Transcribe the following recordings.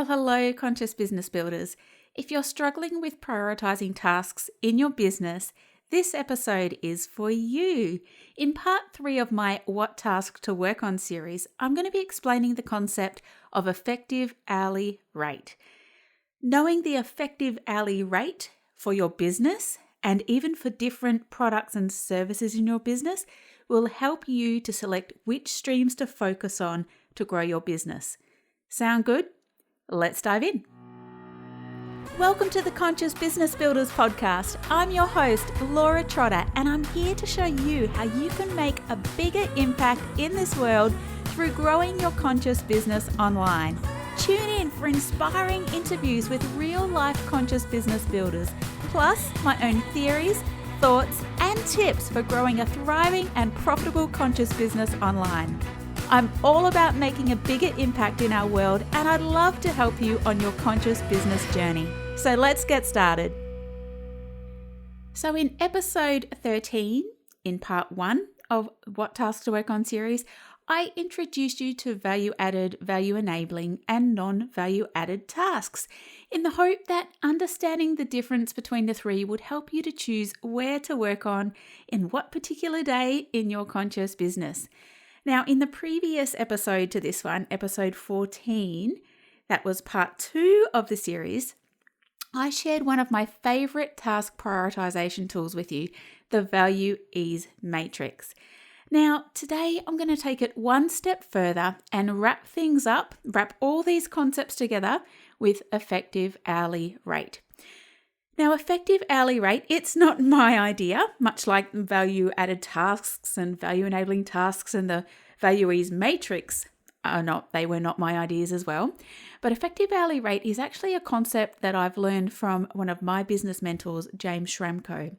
Well, hello, conscious business builders. If you're struggling with prioritizing tasks in your business, this episode is for you. In part 3 of my What Task to Work On series, I'm going to be explaining the concept of effective hourly rate. Knowing the effective hourly rate for your business and even for different products and services in your business will help you to select which streams to focus on to grow your business. Sound good? Let's dive in. Welcome to the Conscious Business Builders podcast. I'm your host, Laura Trotter, and I'm here to show you how you can make a bigger impact in this world through growing your conscious business online. Tune in for inspiring interviews with real-life conscious business builders, plus my own theories, thoughts, and tips for growing a thriving and profitable conscious business online. I'm all about making a bigger impact in our world, and I'd love to help you on your conscious business journey. So let's get started. So in episode 13, in part 1 of What Task to Work On series, I introduced you to value-added, value-enabling, and non-value-added tasks in the hope that understanding the difference between the three would help you to choose where to work on in what particular day in your conscious business. Now, in the previous episode to this one, episode 14, that was part 2 of the series, I shared one of my favorite task prioritization tools with you, the Value Ease Matrix. Now, today I'm going to take it one step further and wrap all these concepts together with effective hourly rate. Now, effective hourly rate, it's not my idea, much like value-added tasks and value-enabling tasks and the Value Ease Matrix they were not my ideas as well. But effective hourly rate is actually a concept that I've learned from one of my business mentors, James Schramko.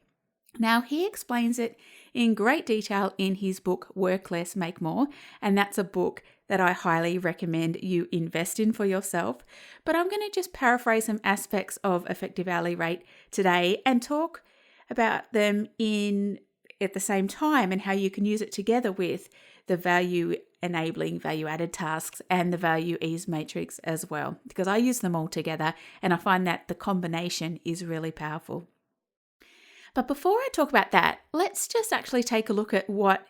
Now, he explains it in great detail in his book, Work Less, Make More, and that's a book that I highly recommend you invest in for yourself. But I'm going to just paraphrase some aspects of effective hourly rate today and talk about them at the same time and how you can use it together with the value-enabling, value-added tasks and the Value Ease Matrix as well, because I use them all together and I find that the combination is really powerful. But before I talk about that, let's just actually take a look at what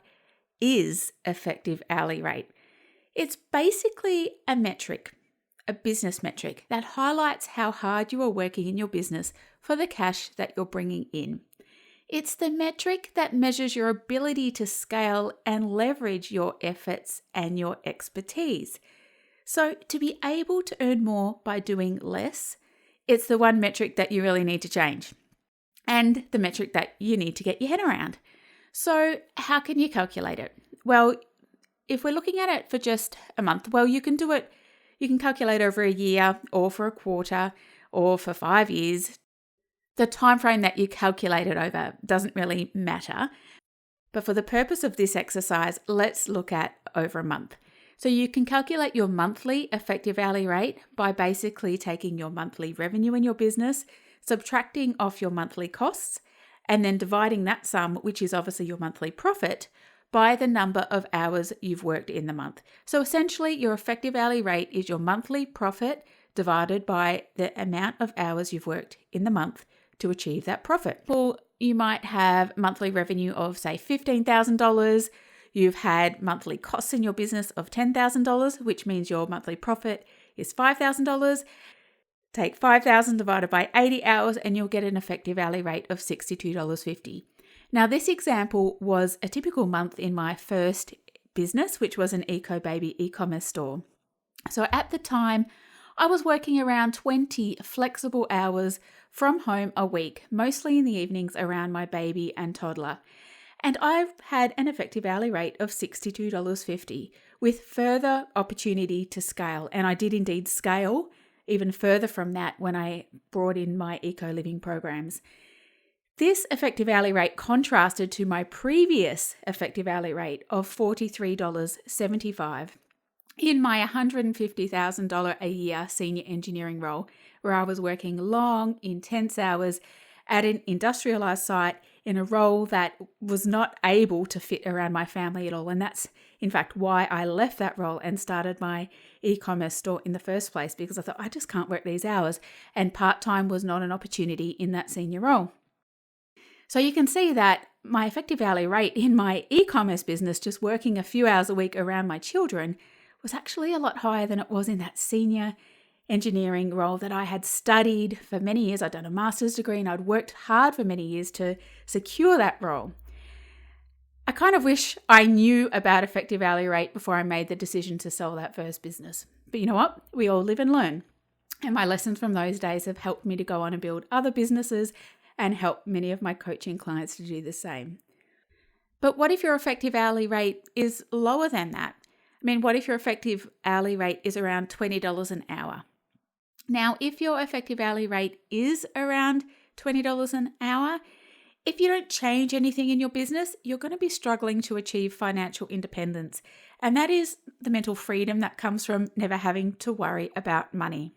is effective hourly rate. It's basically a metric, a business metric that highlights how hard you are working in your business for the cash that you're bringing in. It's the metric that measures your ability to scale and leverage your efforts and your expertise. So to be able to earn more by doing less, it's the one metric that you really need to change. And the metric that you need to get your head around. So how can you calculate it? Well, if we're looking at it for just a month, well, you can do it. You can calculate over a year or for a quarter or for 5 years. The time frame that you calculate it over doesn't really matter. But for the purpose of this exercise, let's look at over a month. So you can calculate your monthly effective hourly rate by basically taking your monthly revenue in your business, subtracting off your monthly costs, and then dividing that sum, which is obviously your monthly profit, by the number of hours you've worked in the month. So essentially, your effective hourly rate is your monthly profit divided by the amount of hours you've worked in the month to achieve that profit. Well, you might have monthly revenue of, say, $15,000. You've had monthly costs in your business of $10,000, which means your monthly profit is $5,000. Take 5,000 divided by 80 hours and you'll get an effective hourly rate of $62.50. Now, this example was a typical month in my first business, which was an EcoBaby e-commerce store. So at the time, I was working around 20 flexible hours from home a week, mostly in the evenings around my baby and toddler. And I've had an effective hourly rate of $62.50 with further opportunity to scale. And I did indeed scale even further from that when I brought in my eco-living programs. This effective hourly rate contrasted to my previous effective hourly rate of $43.75 in my $150,000 a year senior engineering role, where I was working long, intense hours at an industrialized site in a role that was not able to fit around my family at all. And that's, in fact, why I left that role and started my e-commerce store in the first place, because I thought, I just can't work these hours. And part-time was not an opportunity in that senior role. So you can see that my effective hourly rate in my e-commerce business, just working a few hours a week around my children, was actually a lot higher than it was in that senior engineering role that I had studied for many years. I'd done a master's degree and I'd worked hard for many years to secure that role. I kind of wish I knew about effective hourly rate before I made the decision to sell that first business. But you know what? We all live and learn. And my lessons from those days have helped me to go on and build other businesses and help many of my coaching clients to do the same. But what if your effective hourly rate is lower than that? I mean, what if your effective hourly rate is around $20 an hour? Now, if your effective hourly rate is around $20 an hour, if you don't change anything in your business, you're going to be struggling to achieve financial independence. And that is the mental freedom that comes from never having to worry about money.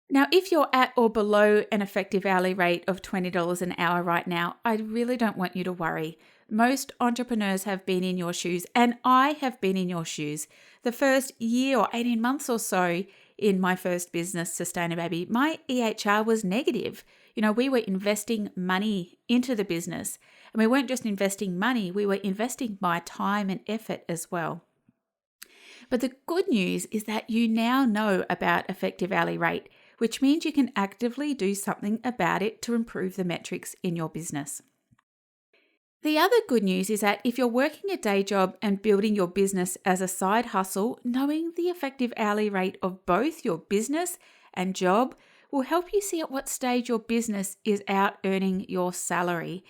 Now, if you're at or below an effective hourly rate of $20 an hour right now, I really don't want you to worry. Most entrepreneurs have been in your shoes, and I have been in your shoes. The first year or 18 months or so in my first business, Sustainababy, my EHR was negative. We were investing money into the business, and we weren't just investing money, we were investing my time and effort as well. But the good news is that you now know about effective hourly rate, which means you can actively do something about it to improve the metrics in your business. The other good news is that if you're working a day job and building your business as a side hustle, knowing the effective hourly rate of both your business and job will help you see at what stage your business is out earning your salary.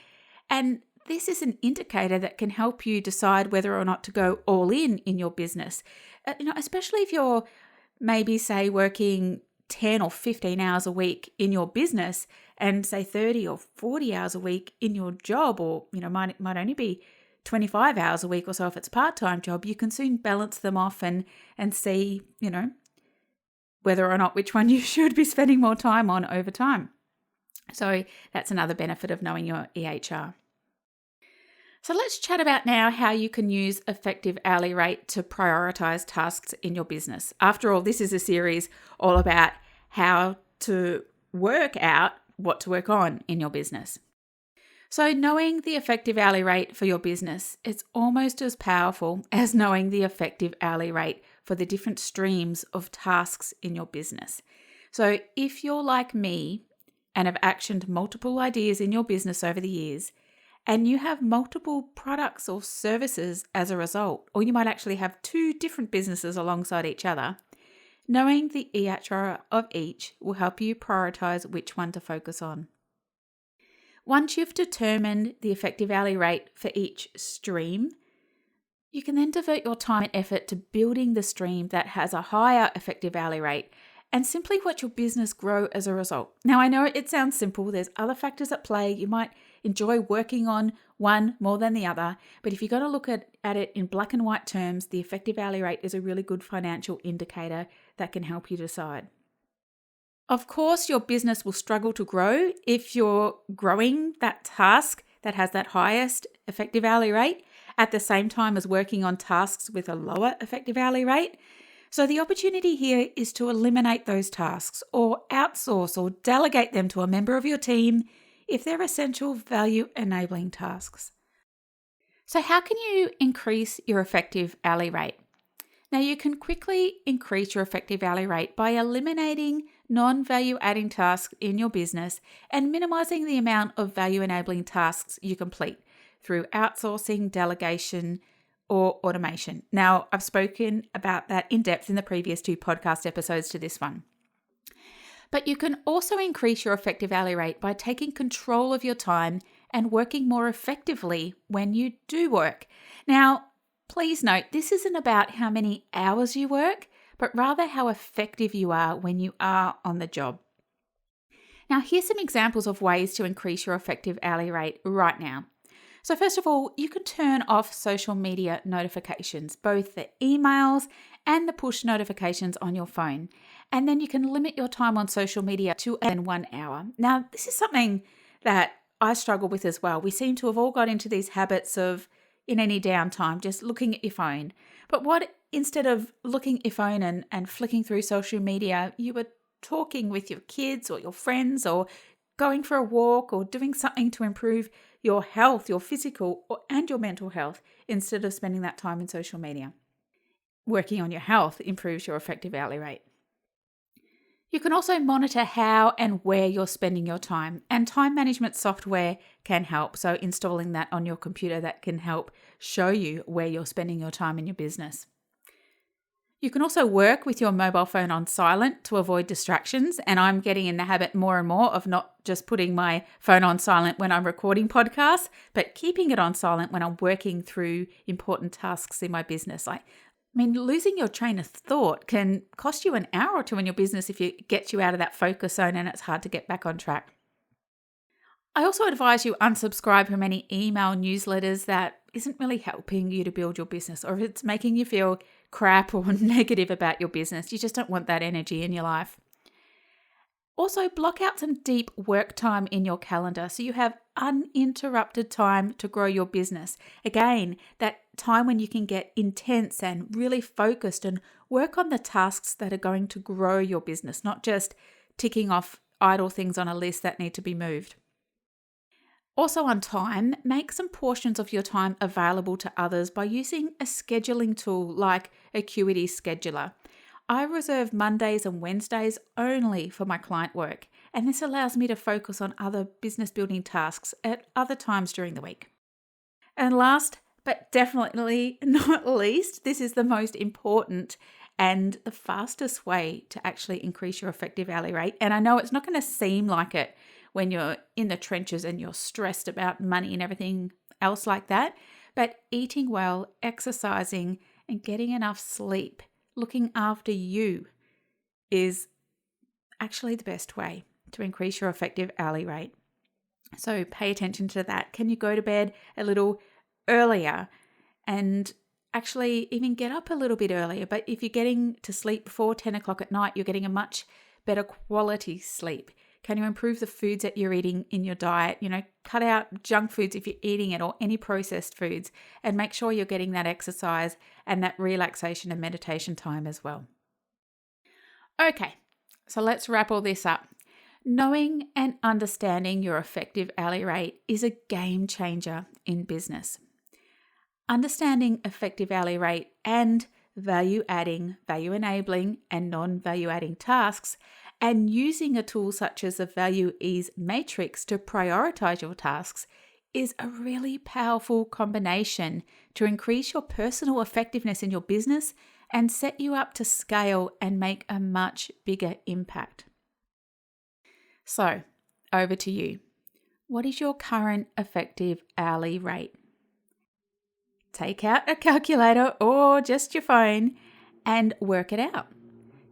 And this is an indicator that can help you decide whether or not to go all in your business. Especially if you're maybe, say, working 10 or 15 hours a week in your business and say 30 or 40 hours a week in your job, or might only be 25 hours a week or so if it's a part-time job, you can soon balance them off and see, whether or not which one you should be spending more time on over time. So that's another benefit of knowing your EHR. So let's chat about now how you can use effective hourly rate to prioritize tasks in your business. After all, this is a series all about how to work out what to work on in your business. So knowing the effective hourly rate for your business, it's almost as powerful as knowing the effective hourly rate for the different streams of tasks in your business. So if you're like me and have actioned multiple ideas in your business over the years, and you have multiple products or services as a result, or you might actually have two different businesses alongside each other, knowing the EHR of each will help you prioritize which one to focus on. Once you've determined the effective hourly rate for each stream, you can then divert your time and effort to building the stream that has a higher effective hourly rate and simply watch your business grow as a result. Now, I know it sounds simple. There's other factors at play. You might enjoy working on one more than the other, but if you're going to look at it in black and white terms, the effective hourly rate is a really good financial indicator that can help you decide. Of course, your business will struggle to grow if you're growing that task that has that highest effective hourly rate at the same time as working on tasks with a lower effective hourly rate. So the opportunity here is to eliminate those tasks or outsource or delegate them to a member of your team if they're essential value-enabling tasks. So how can you increase your effective hourly rate? Now, you can quickly increase your effective hourly rate by eliminating non-value-adding tasks in your business and minimizing the amount of value-enabling tasks you complete through outsourcing, delegation, or automation. Now, I've spoken about that in depth in the previous 2 podcast episodes to this one. But you can also increase your effective hourly rate by taking control of your time and working more effectively when you do work. Now, please note, this isn't about how many hours you work, but rather how effective you are when you are on the job. Now, here's some examples of ways to increase your effective hourly rate right now. So first of all, you can turn off social media notifications, both the emails and the push notifications on your phone. And then you can limit your time on social media to 1 hour. Now, this is something that I struggle with as well. We seem to have all got into these habits of, in any downtime, just looking at your phone. But what, instead of looking at your phone and flicking through social media, you were talking with your kids or your friends or going for a walk or doing something to improve your health, your physical and your mental health, instead of spending that time in social media. Working on your health improves your effective hourly rate. You can also monitor how and where you're spending your time, and time management software can help. So installing that on your computer, that can help show you where you're spending your time in your business. You can also work with your mobile phone on silent to avoid distractions. And I'm getting in the habit more and more of not just putting my phone on silent when I'm recording podcasts, but keeping it on silent when I'm working through important tasks in my business. Losing your train of thought can cost you an hour or two in your business if it gets you out of that focus zone and it's hard to get back on track. I also advise you unsubscribe from any email newsletters that isn't really helping you to build your business, or if it's making you feel crap or negative about your business. You just don't want that energy in your life. Also, block out some deep work time in your calendar so you have uninterrupted time to grow your business. Again, that time when you can get intense and really focused and work on the tasks that are going to grow your business, not just ticking off idle things on a list that need to be moved. Also on time, make some portions of your time available to others by using a scheduling tool like Acuity Scheduler. I reserve Mondays and Wednesdays only for my client work, and this allows me to focus on other business building tasks at other times during the week. And last, but definitely not least, this is the most important and the fastest way to actually increase your effective hourly rate. And I know it's not going to seem like it when you're in the trenches and you're stressed about money and everything else like that, but eating well, exercising, and getting enough sleep, looking after you, is actually the best way to increase your effective hourly rate. So pay attention to that. Can you go to bed a little earlier and actually even get up a little bit earlier? But if you're getting to sleep before 10 o'clock at night, you're getting a much better quality sleep. Can you improve the foods that you're eating in your diet? Cut out junk foods if you're eating it, or any processed foods, and make sure you're getting that exercise and that relaxation and meditation time as well. Okay, so let's wrap all this up. Knowing and understanding your effective hourly rate is a game changer in business. Understanding effective hourly rate and value-adding, value-enabling, and non-value-adding tasks, and using a tool such as a value ease matrix to prioritize your tasks is a really powerful combination to increase your personal effectiveness in your business and set you up to scale and make a much bigger impact. So, over to you. What is your current effective hourly rate? Take out a calculator or just your phone and work it out.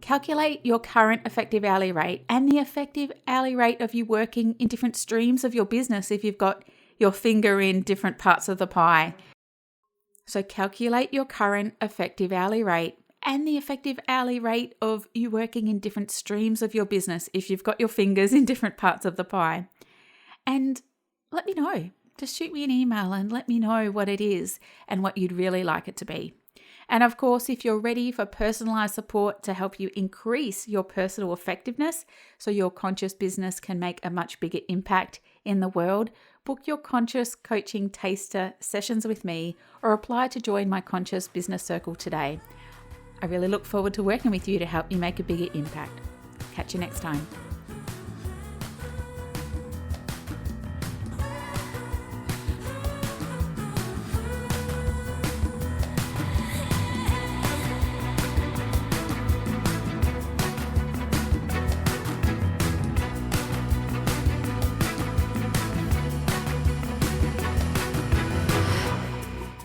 Calculate your current effective hourly rate and the effective hourly rate of you working in different streams of your business if you've got your finger in different parts of the pie. So calculate your current effective hourly rate and the effective hourly rate of you working in different streams of your business if you've got your fingers in different parts of the pie. And let me know. Just shoot me an email and let me know what it is and what you'd really like it to be. And of course, if you're ready for personalized support to help you increase your personal effectiveness so your conscious business can make a much bigger impact in the world, book your Conscious Coaching Taster sessions with me or apply to join my Conscious Business Circle today. I really look forward to working with you to help you make a bigger impact. Catch you next time.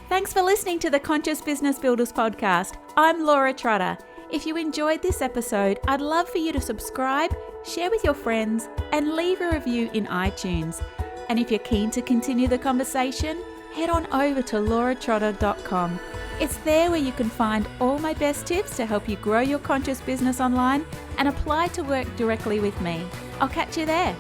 Thanks for listening to the Conscious Business Builders podcast. I'm Laura Trotter. If you enjoyed this episode, I'd love for you to subscribe, share with your friends, and leave a review in iTunes. And if you're keen to continue the conversation, head on over to lauratrotter.com. It's there where you can find all my best tips to help you grow your conscious business online and apply to work directly with me. I'll catch you there.